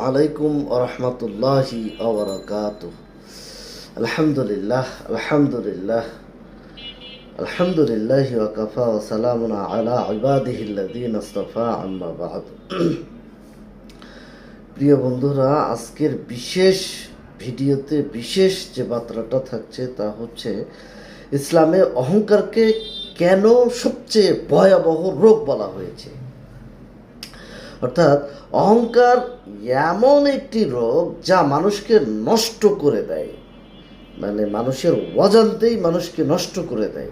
আলাইকুম ওয়া রাহমাতুল্লাহি ওয়া বারাকাতুহু। আলহামদুলিল্লাহ আলহামদুলিল্লাহ আলহামদুলিল্লাহি ওয়া কাফা ওয়া সালামুন আলা ইবাদিহিল্লাযীনা ইসতাফা, আম্মা বা'দ। প্রিয় বন্ধুরা, আজকের বিশেষ ভিডিওতে বিশেষ যে বার্তাটা থাকছে তা হচ্ছে ইসলামে অহংকারকে কেন সবচেয়ে ভয়াবহ রোগ বলা হয়েছে। অর্থাৎ অহংকার এমন একটি রোগ যা মানুষকে নষ্ট করে দেয়, মানে মানুষের অজান্তেই মানুষকে নষ্ট করে দেয়।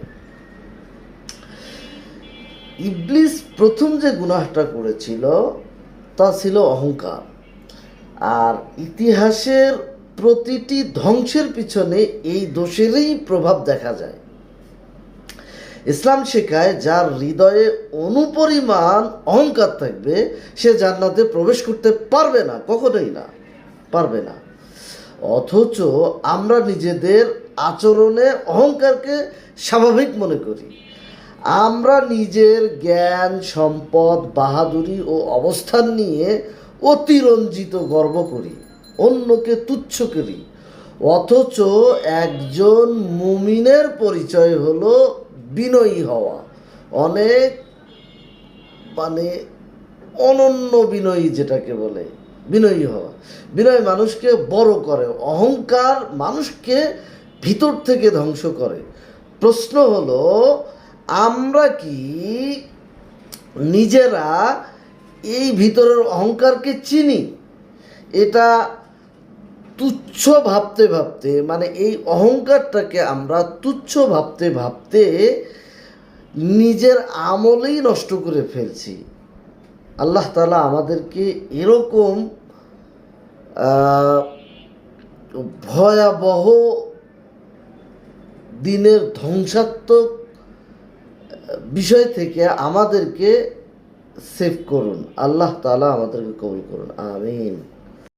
ইবলিস প্রথম যে গুনাহটা করেছিল তা ছিল অহংকার, আর ইতিহাসের প্রতিটি ধ্বংসের পিছনে এই দোষেরই প্রভাব দেখা যায়। ইসলাম শেখায় যার হৃদয়ে অনুপরিমাণ অহংকার থাকবে সে জান্নাতে প্রবেশ করতে পারবে না, কখনোই না, পারবে না। অথচ আমরা নিজেদের আচরণে অহংকারকে স্বাভাবিক মনে করি। আমরা নিজের জ্ঞান, সম্পদ, বাহাদুরি ও অবস্থান নিয়ে অতিরঞ্জিত গর্ব করি, অন্যকে তুচ্ছ করি। অথচ একজন মুমিনের পরিচয় হলো বিনয়ী হওয়া, অনেক অনন্য বিনয়ী, যেটাকে বলে বিনয়ী হওয়া। বিনয় মানুষকে বড় করে, অহংকার মানুষকে ভিতর থেকে ধ্বংস করে। প্রশ্ন হলো, আমরা কি নিজেরা এই ভিতরের অহংকারকে চিনি? এটা তুচ্ছ ভাবতে ভাবতে, এই অহংকারটাকে আমরা তুচ্ছ ভাবতে ভাবতে নিজের আমলেই নষ্ট করে ফেলছি। আল্লাহ তাআলা আমাদেরকে এরকম ভয়াবহ দিনের ধ্বংসাত্মক বিষয় থেকে আমাদেরকে সেভ করুন। আল্লাহ তাআলা আমাদেরকে কবুল করুন, আমিন।